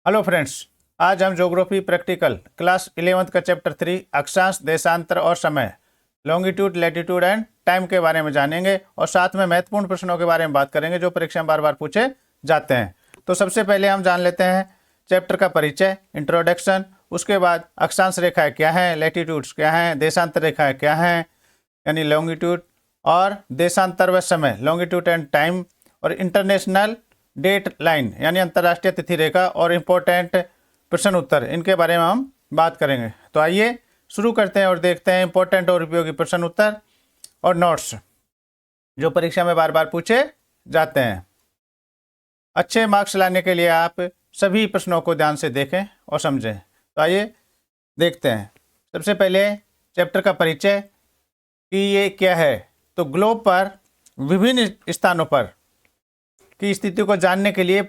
Hello friends, आज हम geography practical class 11th का चैप्टर 3 अक्षांश, देशांतर और समय, लॉन्गिट्यूड, लैटिट्यूड एंड टाइम के बारे में जानेंगे और साथ में महत्वपूर्ण प्रश्नों के बारे में बात करेंगे जो परीक्षा में बार बार पूछे जाते हैं। तो सबसे पहले हम जान लेते हैं चैप्टर का परिचय, इंट्रोडक्शन। उसके बाद अक्षांश रेखाएं क्या हैं, लैटिट्यूड्स क्या हैं, देशांतर रेखाएं क्या हैं यानी लॉन्गिट्यूड, और देशांतर व समय, लॉन्गिट्यूड एंड टाइम, और इंटरनेशनल डेट लाइन यानी अंतर्राष्ट्रीय तिथि रेखा, और इम्पोर्टेंट प्रश्न उत्तर, इनके बारे में हम बात करेंगे। तो आइए शुरू करते हैं और देखते हैं इंपॉर्टेंट और उपयोगी प्रश्न उत्तर और नोट्स जो परीक्षा में बार बार पूछे जाते हैं। अच्छे मार्क्स लाने के लिए आप सभी प्रश्नों को ध्यान से देखें और समझें। तो आइए देखते हैं। सबसे पहले चैप्टर का परिचय कि ये क्या है। तो ग्लोब पर विभिन्न स्थानों पर की स्थिति को जानने के लिए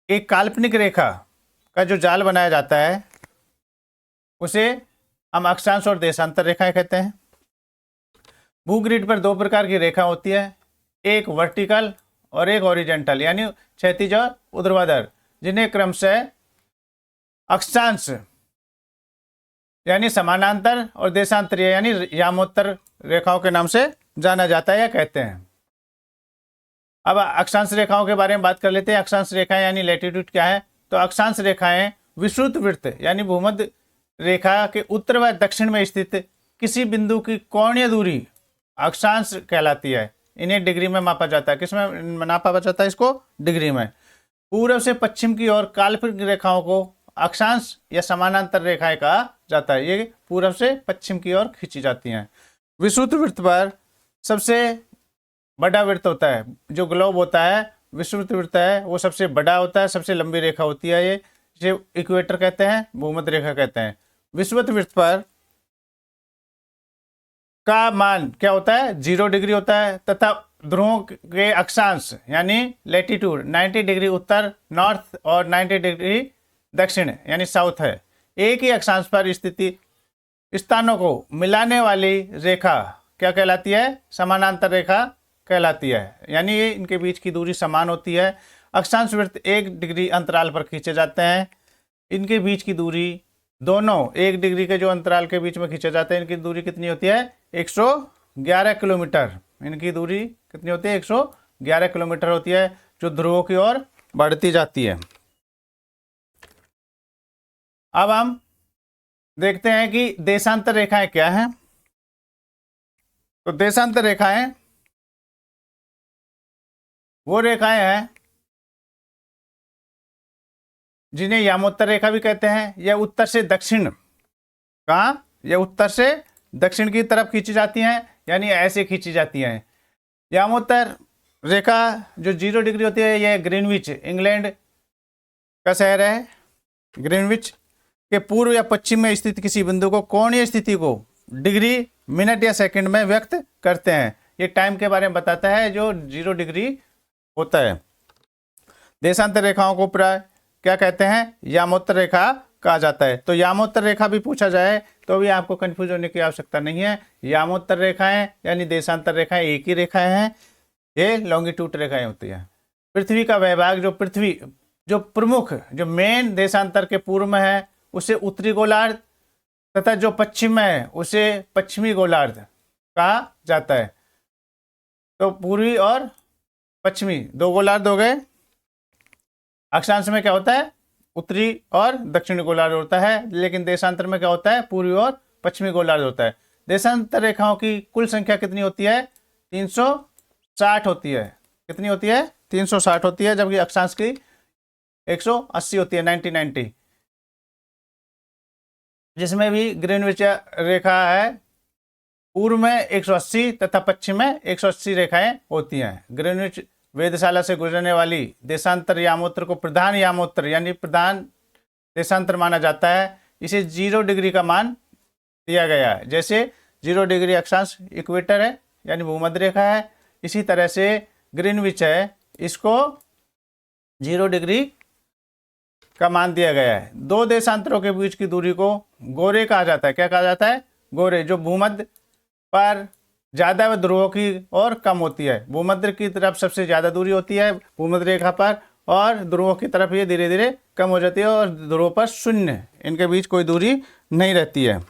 एक काल्पनिक रेखा का जो जाल बनाया जाता है उसे हम अक्षांश और देशांतर रेखाएं कहते हैं। भूग्रिड पर दो प्रकार की रेखा होती है, एक वर्टिकल और एक हॉरिजॉन्टल यानी क्षैतिज और ऊर्ध्वाधर, जिन्हें क्रमशः अक्षांश यानी समानांतर और देशांतरीय यानी यामोत्तर रेखाओं के नाम से जाना जाता है या कहते हैं। अब अक्षांश रेखाओं के बारे में बात कर लेते हैं। अक्षांश रेखाएं यानी लैटिट्यूड क्या है। तो अक्षांश रेखाएं विषुवत वृत्त यानी भूमध्य रेखा के उत्तर व दक्षिण में स्थित किसी बिंदु की कोणीय दूरी अक्षांश कहलाती है। इन्हें डिग्री में मापा जाता है। किसमें नापा जाता है? इसको डिग्री में। पूर्व से पश्चिम की ओर काल्पनिक रेखाओं को अक्षांश या समानांतर रेखाएं कहा जाता है। ये पूर्व से पश्चिम की ओर खींची जाती हैं। विषुवत वृत्त पर सबसे बड़ा वृत्त होता है, जो ग्लोब होता है, विषुवत वृत्त है, वो सबसे बड़ा होता है, सबसे लंबी रेखा होती है। ये जिसे इक्वेटर कहते हैं, भूमध्य रेखा कहते हैं। विषुवत वृत्त पर का मान क्या होता है? 0 डिग्री होता है तथा ध्रुवों के अक्षांश यानी लैटिट्यूड 90 डिग्री उत्तर नॉर्थ और 90 डिग्री दक्षिण यानी साउथ है। एक ही अक्षांश पर स्थिति स्थानों को मिलाने वाली रेखा क्या कहलाती है? समानांतर रेखा कहलाती है, यानी ये इनके बीच की दूरी समान होती है। अक्षांश वृत्त 1 डिग्री अंतराल पर खींचे जाते हैं। इनके बीच की दूरी दोनों 1 डिग्री के जो अंतराल के बीच में खींचे जाते हैं, इनकी दूरी कितनी होती है? 111 किलोमीटर। इनकी दूरी कितनी होती है? 111 किलोमीटर होती है, जो ध्रुवों की ओर बढ़ती जाती है। अब हम देखते हैं कि देशांतर रेखाएं क्या हैं। तो देशांतर रेखाएं वो रेखाएं हैं जिन्हें यामोत्तर रेखा भी कहते हैं। यह उत्तर से दक्षिण, कहाँ? यह उत्तर से दक्षिण की तरफ खींची जाती हैं, यानी ऐसे खींची जाती हैं। यामोत्तर रेखा जो 0 डिग्री होती है, यह ग्रीनविच, इंग्लैंड का शहर है, ग्रीनविच के पूर्व या पश्चिम में स्थित किसी बिंदु को कोणीय स्थिति को डिग्री, मिनट या सेकंड में व्यक्त करते हैं। ये टाइम के बारे में बताता है जो 0 डिग्री होता है। देशांतर रेखाओं को प्राय क्या कहते हैं? यामोत्तर रेखा कहा जाता है। तो यामोत्तर रेखा भी पूछा जाए तो भी आपको कंफ्यूज होने की आवश्यकता नहीं है। यामोत्तर रेखाएं यानी देशांतर रेखाएं एक ही रेखाएं हैं। ये लॉन्गिट्यूड रेखाएं होती है। पृथ्वी का वहभाग जो प्रमुख जो मेन देशांतर के पूर्व में है उसे उत्तरी गोलार्ध तथा जो पश्चिम में है उसे पश्चिमी गोलार्ध कहा जाता है। तो पूर्वी और पश्चिमी 2 गोलार्ध हो गए। अक्षांश में क्या होता है? उत्तरी और दक्षिणी गोलार्ध होता है, लेकिन देशांतर में क्या होता है? पूर्वी और पश्चिमी गोलार्ध होता है। देशांतर रेखाओं की कुल संख्या कितनी होती है? 360 होती है। कितनी होती है? 360 होती है, जबकि अक्षांश की 180 होती है, 90, जिसमें भी ग्रीनविच रेखा है, पूर्व में 180 तथा पश्चिम में 180 रेखाएं होती हैं। ग्रीनविच वेधशाला से गुजरने वाली देशांतर यामोत्तर को प्रधान यामोत्तर यानी प्रधान देशांतर माना जाता है। इसे 0 डिग्री का मान दिया गया है। जैसे 0 डिग्री अक्षांश इक्वेटर है यानी भूमध्य रेखा है, इसी तरह से ग्रीनविच है, इसको 0 डिग्री का मान दिया गया है। 2 देशांतरों के बीच की दूरी को गोरे कहा जाता है। क्या कहा जाता है? गोरे, जो भूमध्य पर ज़्यादा व ध्रुवों की ओर कम होती है। भूमध्य की तरफ सबसे ज़्यादा दूरी होती है भूमध्य रेखा पर, और ध्रुवों की तरफ ये धीरे धीरे कम हो जाती है और ध्रुवों पर शून्य, इनके बीच कोई दूरी नहीं रहती है।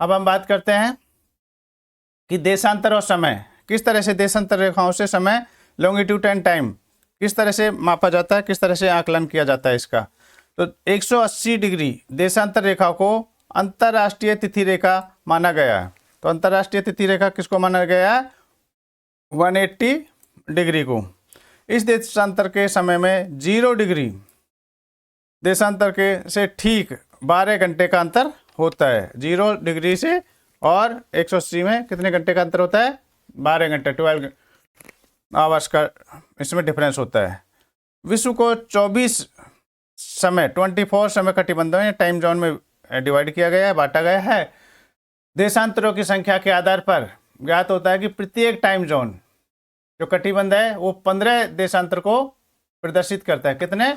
अब हम बात करते हैं कि देशांतर और समय, किस तरह से देशांतर रेखाओं से समय लॉन्गिट्यूड एंड टाइम किस तरह से मापा जाता है, किस तरह से आकलन किया जाता है इसका। तो 180 डिग्री देशांतर रेखा को अंतर्राष्ट्रीय तिथि रेखा माना गया है। तो अंतर्राष्ट्रीय तिथि रेखा किसको माना गया है? 180 डिग्री को। इस देशांतर के समय में 0 डिग्री देशांतर के से ठीक 12 घंटे का अंतर होता है। 0 डिग्री से और 180 में कितने घंटे का अंतर होता है? 12 घंटे, 12 आवर्स का इसमें डिफरेंस होता है। विश्व को 24 समय कटिबंधों या टाइम जोन में डिवाइड किया गया है, बांटा गया है। देशांतरों की संख्या के आधार पर ज्ञात होता है कि प्रत्येक टाइम जोन जो कटिबंध है वो 15 देशांतर को प्रदर्शित करता है। कितने?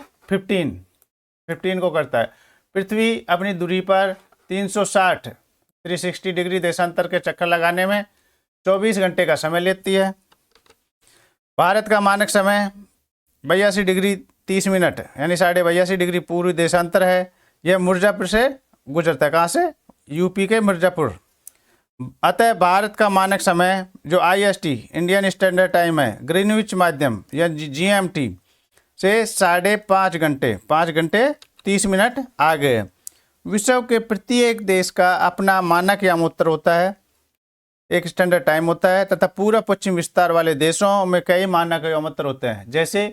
15 को करता है। पृथ्वी अपनी दूरी पर 360 डिग्री देशांतर के चक्कर लगाने में 24 घंटे का समय लेती है। भारत का मानक समय 82 डिग्री 30 मिनट यानी 82.5 डिग्री पूर्वी देशांतर है। यह मिर्जापुर से गुजरता है। कहाँ से? यूपी के मिर्जापुर। अतः भारत का मानक समय जो IST इंडियन स्टैंडर्ड टाइम है, ग्रीनविच माध्यम या GMT से 5.5 घंटे 30 मिनट आगे है। विश्व के प्रत्येक देश का अपना मानक यामोत्तर होता है, एक स्टैंडर्ड टाइम होता है, तथा पूर्व पश्चिम विस्तार वाले देशों में कई मानक यामोत्तर होते हैं, जैसे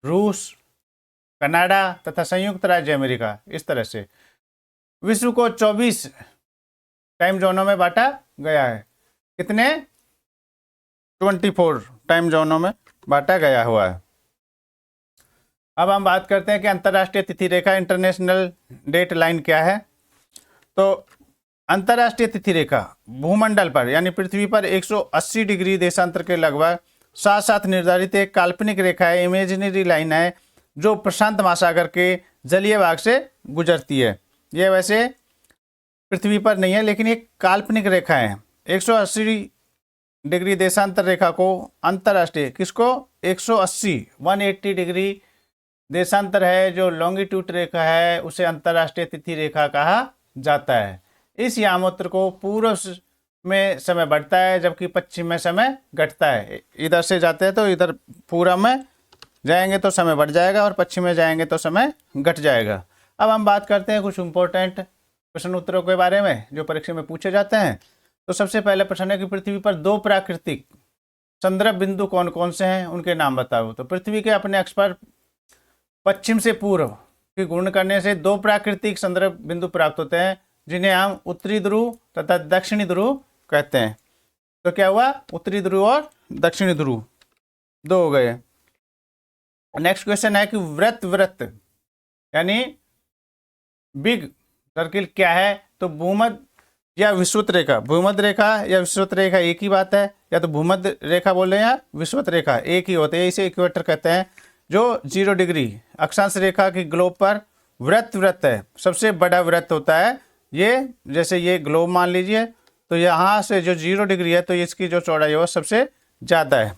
रूस, कनाडा तथा संयुक्त राज्य अमेरिका। इस तरह से विश्व को 24 टाइम जोनों में बांटा गया है। कितने? 24 टाइम जोनों में बांटा गया हुआ है। अब हम बात करते हैं कि अंतर्राष्ट्रीय तिथि रेखा इंटरनेशनल डेट लाइन क्या है। तो अंतर्राष्ट्रीय तिथि रेखा भूमंडल पर यानी पृथ्वी पर 180 डिग्री देशांतर के लगभग साथ साथ निर्धारित एक काल्पनिक रेखा है, इमेजिनरी लाइन है, जो प्रशांत महासागर के जलीय भाग से गुजरती है। यह वैसे पृथ्वी पर नहीं है लेकिन एक काल्पनिक रेखा है। 180 डिग्री देशांतर रेखा को अंतर्राष्ट्रीय, किसको? 180 डिग्री देशांतर है जो लॉन्गिट्यूड रेखा है, उसे अंतर्राष्ट्रीय तिथि रेखा कहा जाता है। इस यामोत्तर को पूर्व में समय बढ़ता है जबकि पश्चिम में समय घटता है। इधर से जाते हैं तो इधर पूर्व में जाएंगे तो समय बढ़ जाएगा और पश्चिम में जाएंगे तो समय घट जाएगा। अब हम बात करते हैं कुछ इंपॉर्टेंट प्रश्न उत्तरों के बारे में जो परीक्षा में पूछे जाते हैं। तो सबसे पहले प्रश्न है कि पृथ्वी पर 2 प्राकृतिक संदर्भ बिंदु कौन कौन से हैं, उनके नाम बताओ। तो पृथ्वी के अपने अक्ष पर पश्चिम से पूर्व की गुण करने से 2 प्राकृतिक संदर्भ बिंदु प्राप्त होते हैं, जिन्हें हम उत्तरी ध्रुव तथा दक्षिणी ध्रुव कहते हैं। तो क्या हुआ? उत्तरी ध्रुव और दक्षिणी ध्रुव 2 हो गए। नेक्स्ट क्वेश्चन है कि वृत्त यानी बिग सर्किल क्या है। तो भूमध्य या विषुवत रेखा, भूमध्य रेखा या विषुवत रेखा एक ही बात है, या तो भूमध्य रेखा बोल रहे हैं या विषुवत रेखा एक ही होते हैं, इसे इक्वेटर कहते हैं। जो 0 डिग्री अक्षांश रेखा की ग्लोब पर वृत्त है, सबसे बड़ा वृत्त होता है ये। जैसे ये ग्लोब मान लीजिए, तो यहाँ से जो 0 डिग्री है तो इसकी जो चौड़ाई है वो सबसे ज़्यादा है।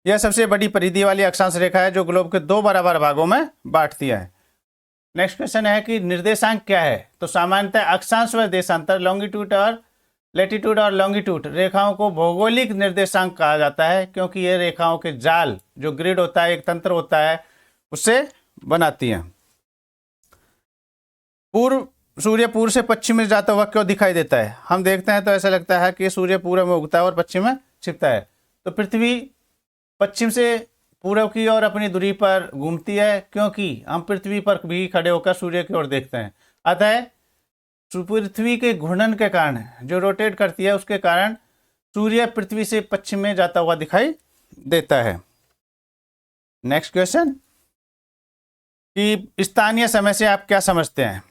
यह सबसे बड़ी परिधि वाली अक्षांश रेखा है जो ग्लोब के 2 बराबर भागों में बांटती है। नेक्स्ट क्वेश्चन है कि निर्देशांक क्या है। तो सामान्यतः अक्षांश व देशांतर लॉन्गिट्यूड और लैटिट्यूड और लॉन्गिट्यूड रेखाओं को भौगोलिक निर्देशांक कहा जाता है, क्योंकि ये रेखाओं के जाल जो ग्रिड होता है, एक तंत्र होता है, उससे बनाती हैं। सूर्य पूर्व से पश्चिम में जाता हुआ क्यों दिखाई देता है? हम देखते हैं तो ऐसा लगता है कि सूर्य पूर्व में उगता है और पश्चिम में छिपता है। तो पृथ्वी पश्चिम से पूर्व की ओर अपनी दूरी पर घूमती है, क्योंकि हम पृथ्वी पर भी खड़े होकर सूर्य की ओर देखते हैं। अतः पृथ्वी के घूर्णन के कारण जो रोटेट करती है, उसके कारण सूर्य पृथ्वी से पश्चिम में जाता हुआ दिखाई देता है। नेक्स्ट क्वेश्चन कि स्थानीय समय से आप क्या समझते हैं?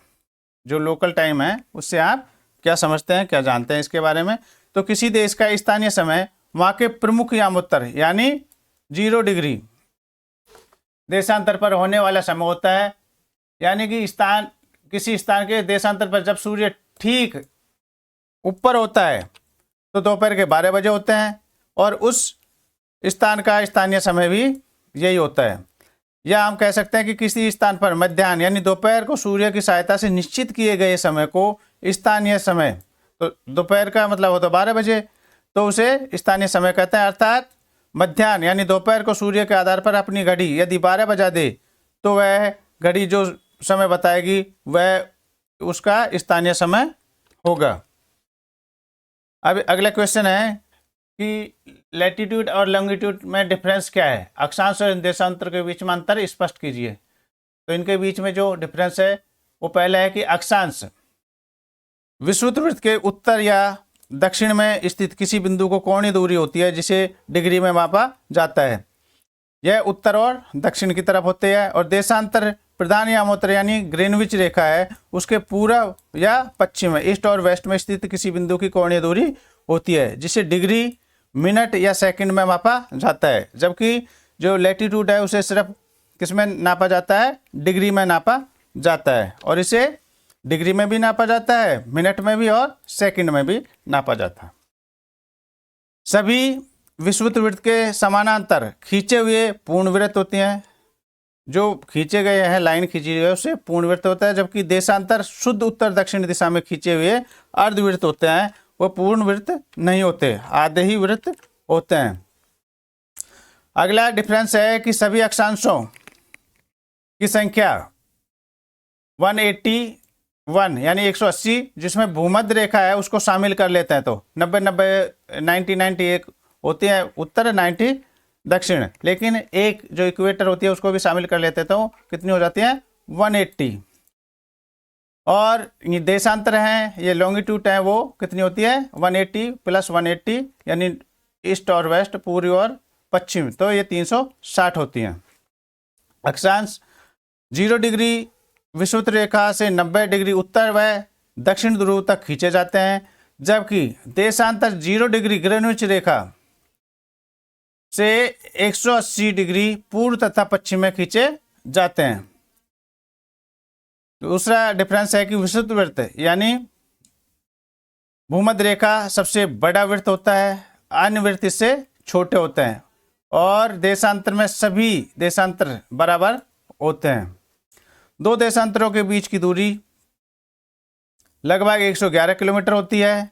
जो लोकल टाइम है उससे आप क्या समझते हैं, क्या जानते हैं इसके बारे में? तो किसी देश का स्थानीय समय वहाँ के प्रमुख यामोत्तर यानी 0 डिग्री देशांतर पर होने वाला समय होता है। यानी कि किसी स्थान के देशांतर पर जब सूर्य ठीक ऊपर होता है तो दोपहर के 12 बजे होते हैं, और उस स्थान का स्थानीय समय भी यही होता है। या हम कह सकते हैं कि किसी स्थान पर मध्याह्न यानी दोपहर को सूर्य की सहायता से निश्चित किए गए समय को स्थानीय समय, तो दोपहर का मतलब होता है 12 बजे, तो उसे स्थानीय समय कहते हैं। अर्थात मध्याह्न यानी दोपहर को सूर्य के आधार पर अपनी घड़ी यदि 12 बजा दे तो वह घड़ी जो समय बताएगी वह उसका स्थानीय समय होगा। अब अगला क्वेश्चन है कि लैटिट्यूड और लॉन्गिट्यूड में डिफरेंस क्या है, अक्षांश और देशांतर के बीच में अंतर स्पष्ट कीजिए। तो इनके बीच में जो डिफरेंस है वो पहला है कि अक्षांश विषुवत वृत्त के उत्तर या दक्षिण में स्थित किसी बिंदु को कोणीय दूरी होती है जिसे डिग्री में मापा जाता है। यह उत्तर और दक्षिण की तरफ होते हैं। और देशांतर प्रधान यामोत्तर यानी ग्रीनविच रेखा है उसके पूर्व या पश्चिम में ईस्ट और वेस्ट में स्थित किसी बिंदु की कोणीय दूरी होती है जिसे डिग्री, मिनट या सेकंड में मापा जाता है। जबकि जो लैटिट्यूड है उसे सिर्फ किस में नापा जाता है, डिग्री में नापा जाता है। और इसे डिग्री में भी नापा जाता है, मिनट में भी और सेकंड में भी नापा जाता है। सभी विषुवत वृत्त के समानांतर खींचे हुए पूर्णवृत्त होते हैं। जो खींचे गए हैं, लाइन खींची गई है उससे पूर्णवृत्त होता है। जबकि देशांतर शुद्ध उत्तर दक्षिण दिशा में खींचे हुए अर्धवृत्त होते हैं, वो पूर्ण वृत्त नहीं होते, आधे ही वृत्त होते हैं। अगला डिफरेंस है कि सभी अक्षांशों की संख्या 181 यानी 180 जिसमें भूमध्य रेखा है उसको शामिल कर लेते हैं तो 90 होती है उत्तर, 90 दक्षिण, लेकिन एक जो इक्वेटर होती है उसको भी शामिल कर लेते हैं तो कितनी हो जाती है 180। और ये देशांतर हैं, ये लॉन्गिट्यूड है वो कितनी होती है 180 + 180 यानी ईस्ट और वेस्ट, पूर्व और पश्चिम, तो ये 360 होती हैं। अक्षांश 0 डिग्री विषुवत रेखा से 90 डिग्री उत्तर व दक्षिण ध्रुव तक खींचे जाते हैं। जबकि देशांतर 0 डिग्री ग्रीनविच रेखा से 180 डिग्री पूर्व तथा पश्चिम में खींचे जाते हैं। दूसरा डिफरेंस है कि विषुवत वृत्त यानी भूमध्य रेखा सबसे बड़ा वृत्त होता है, अन्य वृत्त इससे छोटे होते हैं। और देशांतर में सभी देशांतर बराबर होते हैं। दो देशांतरों के बीच की दूरी लगभग 111 किलोमीटर होती है।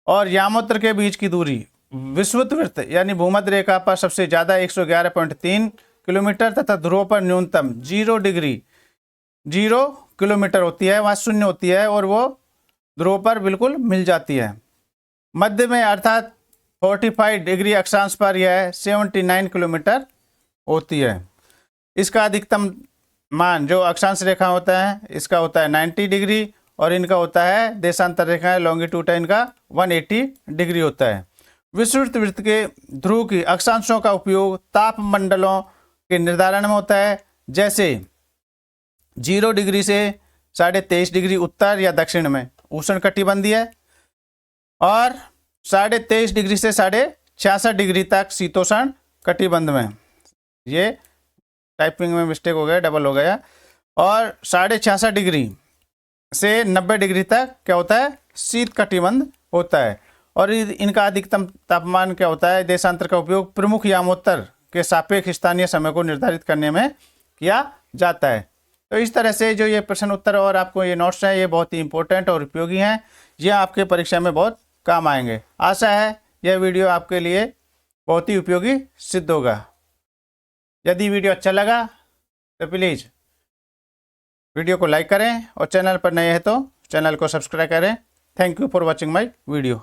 और यामोत्तर के बीच की दूरी विषुवत वृत्त यानी भूमध्य रेखा पर सबसे ज़्यादा 111.3 किलोमीटर तथा ध्रुव पर न्यूनतम 0 किलोमीटर होती है, वहाँ शून्य होती है और वो ध्रुव पर बिल्कुल मिल जाती है। मध्य में अर्थात 45 डिग्री अक्षांश पर यह 79 किलोमीटर होती है। इसका अधिकतम मान जो अक्षांश रेखा होता है इसका होता है 90 डिग्री और इनका होता है देशांतर रेखा लॉन्गिट्यूड है इनका 180 डिग्री होता है। विषुवत वृत्त के ध्रुव की अक्षांशों का उपयोग तापमंडलों के निर्धारण में होता है। जैसे 0 डिग्री से 23.5 डिग्री उत्तर या दक्षिण में उष्णकटिबंधीय और 23.5 डिग्री से 66.5 डिग्री तक शीतोष्ण कटिबंध में, ये टाइपिंग में मिस्टेक हो गया, डबल हो गया। और 66.5 डिग्री से 90 डिग्री तक क्या होता है शीत कटिबंध होता है। और इनका अधिकतम तापमान क्या होता है, देशांतर का उपयोग प्रमुख यामोत्तर के सापेक्ष स्थानीय समय को निर्धारित करने में किया जाता है। तो इस तरह से जो ये प्रश्न उत्तर और आपको ये नोट्स हैं ये बहुत ही इंपॉर्टेंट और उपयोगी हैं, ये आपके परीक्षा में बहुत काम आएंगे। आशा है यह वीडियो आपके लिए बहुत ही उपयोगी सिद्ध होगा। यदि वीडियो अच्छा लगा तो प्लीज़ वीडियो को लाइक करें और चैनल पर नए हैं तो चैनल को सब्सक्राइब करें। Thank you for watching my video.